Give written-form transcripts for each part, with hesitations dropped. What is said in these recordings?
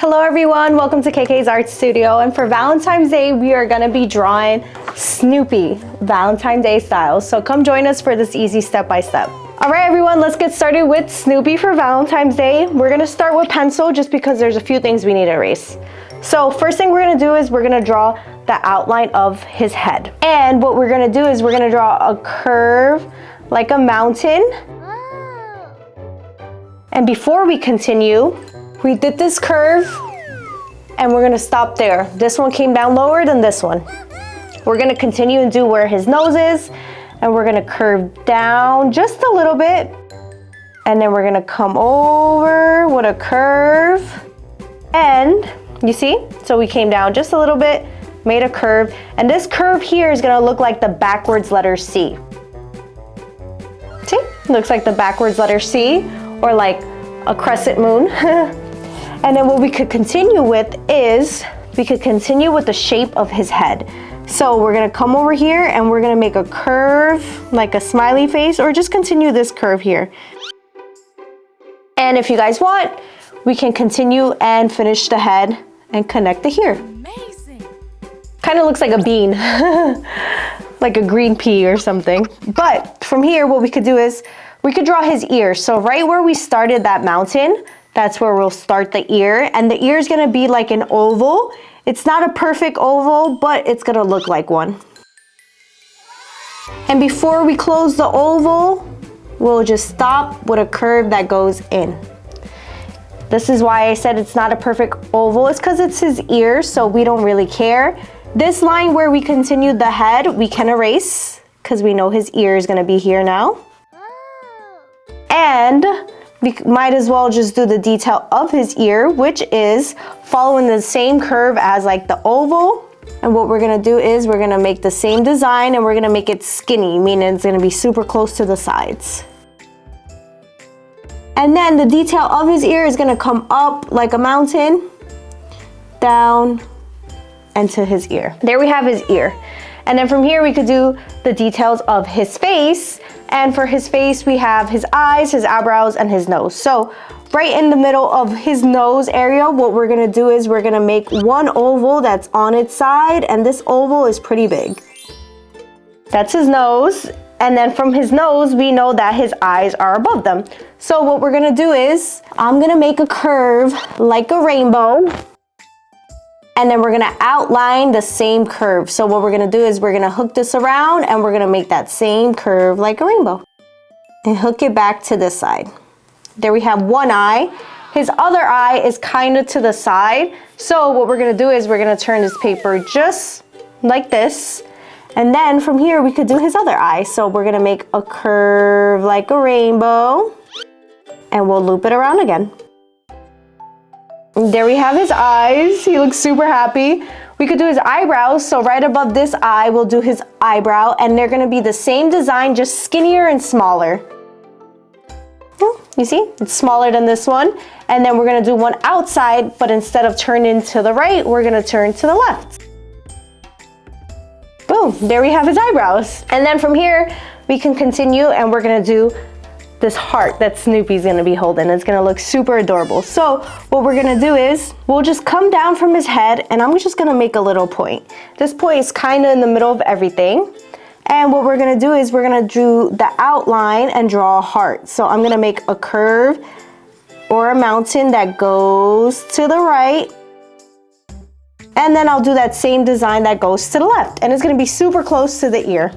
Hello everyone, welcome to KK's Art Studio, and for Valentine's Day we are going to be drawing Snoopy, Valentine's Day style. So come join us for this easy step-by-step. Alright everyone, let's get started with Snoopy for Valentine's Day. We're going to start with pencil just because there's a few things we need to erase. So first thing we're going to do is we're going to draw the outline of his head. And what we're going to do is we're going to draw a curve like a mountain. And before we continue, we did this curve and we're gonna stop there. This one came down lower than this one. We're gonna continue and do where his nose is, and we're gonna curve down just a little bit. And then we're gonna come over with a curve. And you see, so we came down just a little bit, made a curve. And this curve here is gonna look like the backwards letter C. See, looks like the backwards letter C, or like a crescent moon. And then what we could continue with is, we could continue with the shape of his head. So we're gonna come over here and we're gonna make a curve, like a smiley face, or just continue this curve here. And if you guys want, we can continue and finish the head and connect it here. Amazing. Kind of looks like a bean, like a green pea or something. But from here, what we could do is, we could draw his ears. So right where we started that mountain, that's where we'll start the ear. And the ear is gonna be like an oval. It's not a perfect oval, but it's gonna look like one. And before we close the oval, we'll just stop with a curve that goes in. This is why I said it's not a perfect oval. It's because it's his ear, so we don't really care. This line where we continued the head, we can erase because we know his ear is gonna be here now. And we might as well just do the detail of his ear, which is following the same curve as like the oval. And what we're gonna do is we're gonna make the same design and we're gonna make it skinny, meaning it's gonna be super close to the sides. And then the detail of his ear is gonna come up like a mountain, down, and to his ear. There we have his ear. And then from here we could do the details of his face. And for his face, we have his eyes, his eyebrows, and his nose. So right in the middle of his nose area, what we're gonna do is we're gonna make one oval that's on its side, and this oval is pretty big. That's his nose. And then from his nose, we know that his eyes are above them. So what we're gonna do is, I'm gonna make a curve like a rainbow. And then we're gonna outline the same curve. So what we're gonna do is we're gonna hook this around and we're gonna make that same curve like a rainbow. And hook it back to this side. There we have one eye. His other eye is kind of to the side. So what we're gonna do is we're gonna turn this paper just like this. And then from here we could do his other eye. So we're gonna make a curve like a rainbow. And we'll loop it around again. There we have his eyes. He looks super happy. We could do his eyebrows. So right above this eye, we'll do his eyebrow, and they're gonna be the same design, just skinnier and smaller. You see, it's smaller than this one. And then we're gonna do one outside, but instead of turning to the right, we're gonna turn to the left. Boom, there we have his eyebrows. And then from here, we can continue and we're gonna do this heart that Snoopy's gonna be holding. It's gonna look super adorable. So what we're gonna do is, we'll just come down from his head and I'm just gonna make a little point. This point is kinda in the middle of everything. And what we're gonna do is we're gonna do the outline and draw a heart. So I'm gonna make a curve or a mountain that goes to the right. And then I'll do that same design that goes to the left. And it's gonna be super close to the ear.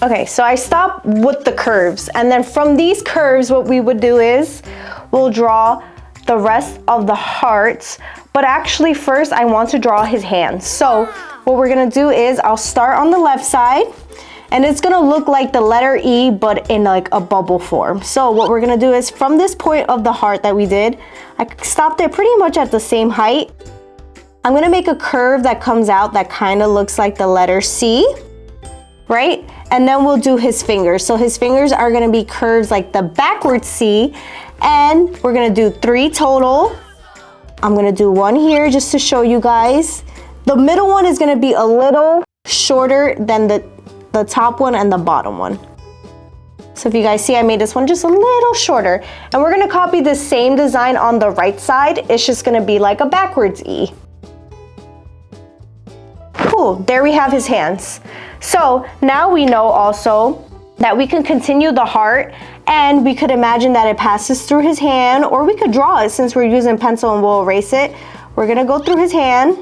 Okay, so I stopped with the curves, and then from these curves, what we would do is we'll draw the rest of the hearts, but actually first I want to draw his hands. So what we're gonna do is I'll start on the left side, and it's gonna look like the letter E, but in like a bubble form. So what we're gonna do is from this point of the heart that we did, I stopped there pretty much at the same height. I'm gonna make a curve that comes out that kind of looks like the letter C, right? And then we'll do his fingers. So his fingers are gonna be curves like the backwards C, and we're gonna do 3 total. I'm gonna do one here just to show you guys. The middle one is gonna be a little shorter than the top one and the bottom one. So if you guys see, I made this one just a little shorter. And we're gonna copy the same design on the right side. It's just gonna be like a backwards E. Cool, there we have his hands. So now we know also that we can continue the heart, and we could imagine that it passes through his hand, or we could draw it since we're using pencil and we'll erase it. We're gonna go through his hand,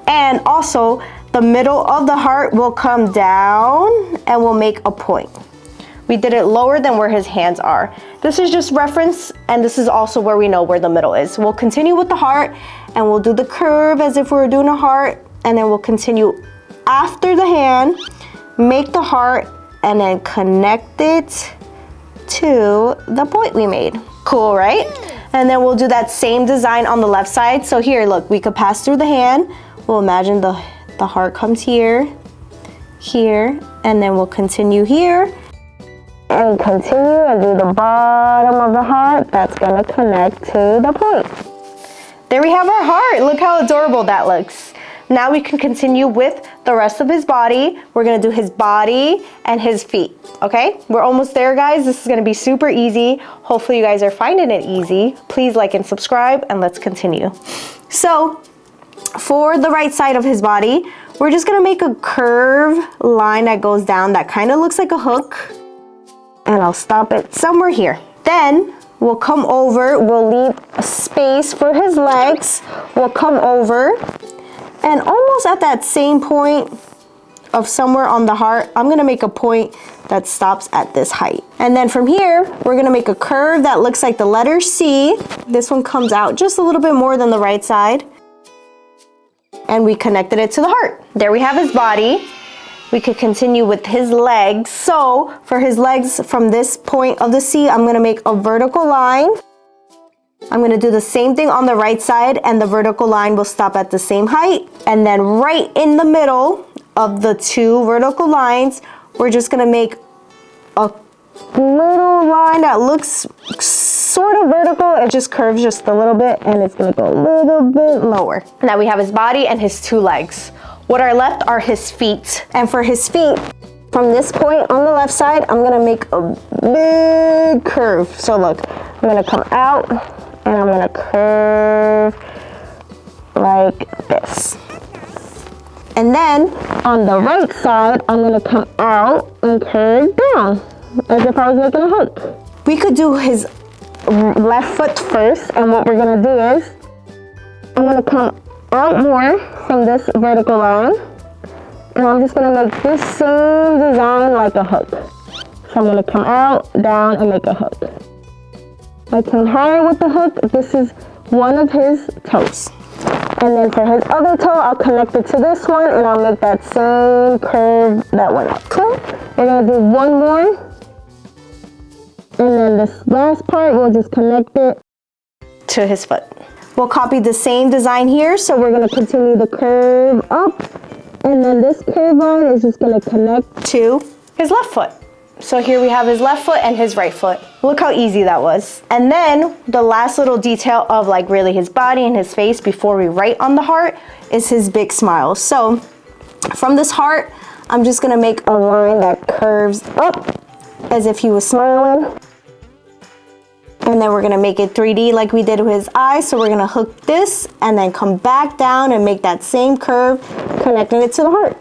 and also the middle of the heart will come down and we'll make a point. We did it lower than where his hands are. This is just reference, and this is also where we know where the middle is. We'll continue with the heart, and we'll do the curve as if we were doing a heart, and then we'll continue after the hand, make the heart, and then connect it to the point we made. Cool, right? And then we'll do that same design on the left side. So here, look, we could pass through the hand. We'll imagine the heart comes here, here, and then we'll continue here. And continue and do the bottom of the heart. That's gonna connect to the point. There we have our heart. Look how adorable that looks. Now we can continue with the rest of his body. We're gonna do his body and his feet, okay? We're almost there, guys. This is gonna be super easy. Hopefully you guys are finding it easy. Please like and subscribe, and let's continue. So for the right side of his body, we're just gonna make a curve line that goes down that kind of looks like a hook. And I'll stop it somewhere here. Then we'll come over, we'll leave a space for his legs. We'll come over, and almost at that same point of somewhere on the heart, I'm gonna make a point that stops at this height. And then from here, we're gonna make a curve that looks like the letter C. This one comes out just a little bit more than the right side. And we connected it to the heart. There we have his body. We could continue with his legs. So for his legs, from this point of the C, I'm gonna make a vertical line. I'm gonna do the same thing on the right side, and the vertical line will stop at the same height. And then right in the middle of the two vertical lines, we're just gonna make a little line that looks sort of vertical. It just curves just a little bit, and it's gonna go a little bit lower. Now we have his body and his two legs. What are left are his feet. And for his feet, from this point on the left side, I'm gonna make a big curve. So look, I'm gonna come out, and I'm gonna curve like this. And then on the right side, I'm gonna come out and curve down, as if I was making a hook. We could do his left foot first, and what we're gonna do is, I'm gonna come out more from this vertical line, and I'm just gonna make this same design like a hook. So I'm gonna come out, down, and make a hook. I came higher with the hook. This is one of his toes. And then for his other toe, I'll connect it to this one, and I'll make that same curve that went up. Cool. We're gonna do one more. And then this last part, we'll just connect it to his foot. We'll copy the same design here, so we're gonna continue the curve up, and then this curve line is just gonna connect to his left foot. So here we have his left foot and his right foot. Look how easy that was. And then the last little detail of like really his body and his face before we write on the heart is his big smile. So from this heart, I'm just gonna make a line that curves up as if he was smiling. And then we're gonna make it 3D like we did with his eyes. So we're gonna hook this and then come back down and make that same curve, connecting it to the heart.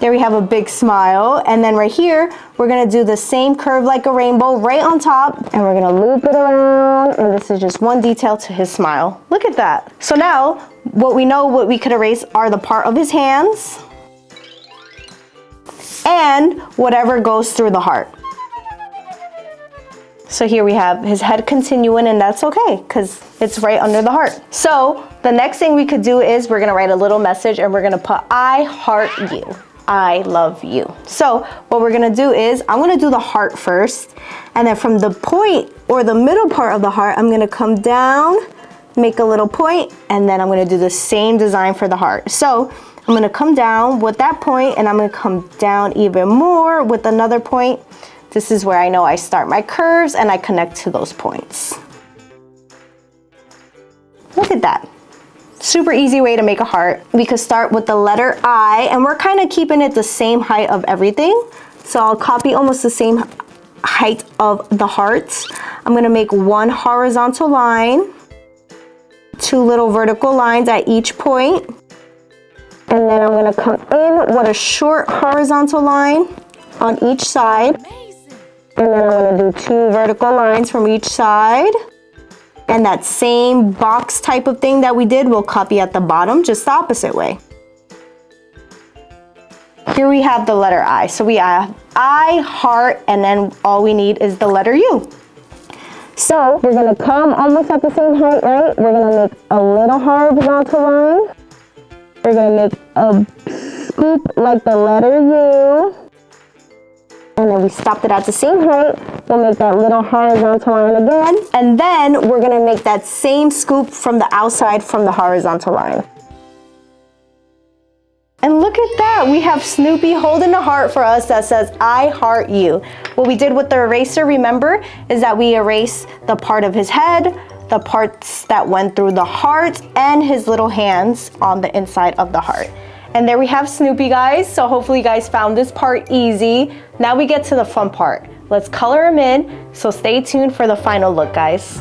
There we have a big smile. And then right here, we're gonna do the same curve like a rainbow right on top, and we're gonna loop it around, and this is just one detail to his smile. Look at that. So now, what we could erase are the part of his hands and whatever goes through the heart. So here we have his head continuing, and that's okay because it's right under the heart. So the next thing we could do is we're gonna write a little message, and we're gonna put I heart you. I love you. So what we're gonna do is I'm gonna do the heart first, and then from the point or the middle part of the heart, I'm gonna come down, make a little point, and then I'm gonna do the same design for the heart. So I'm gonna come down with that point, and I'm gonna come down even more with another point. This is where I know I start my curves and I connect to those points. Look at that. Super easy way to make a heart. We could start with the letter I, and we're kind of keeping it the same height of everything. So I'll copy almost the same height of the hearts. I'm gonna make one horizontal line, two little vertical lines at each point, and then I'm gonna come in with a short horizontal line on each side. And then I'm gonna do two vertical lines from each side. And that same box type of thing that we did, we'll copy at the bottom, just the opposite way. Here we have the letter I. So we have I, heart, and then all we need is the letter U. So we're gonna come almost at the same height, right? We're gonna make a little horizontal line. We're gonna make a scoop like the letter U. And then we stopped it at the same height. We'll make that little horizontal line again. And then we're gonna make that same scoop from the outside from the horizontal line. And look at that, we have Snoopy holding a heart for us that says, I heart you. What we did with the eraser, remember, is that we erased the part of his head, the parts that went through the heart, and his little hands on the inside of the heart. And there we have Snoopy, guys. So hopefully you guys found this part easy. Now we get to the fun part. Let's color him in, so stay tuned for the final look, guys.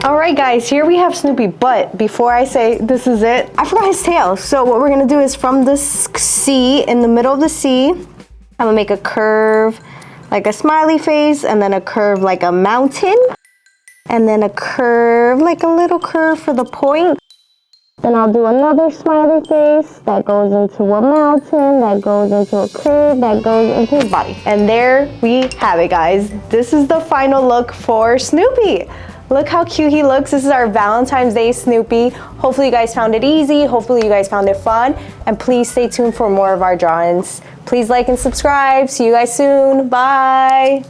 All right, guys, here we have Snoopy, but before I say this is it, I forgot his tail. So what we're gonna do is from the C, in the middle of the C, I'm gonna make a curve like a smiley face, and then a curve like a mountain, and then a curve like a little curve for the point. Then I'll do another smiley face that goes into a mountain, that goes into a curve, that goes into his body. And there we have it, guys. This is the final look for Snoopy. Look how cute he looks. This is our Valentine's Day Snoopy. Hopefully you guys found it easy. Hopefully you guys found it fun. And please stay tuned for more of our drawings. Please like and subscribe. See you guys soon. Bye.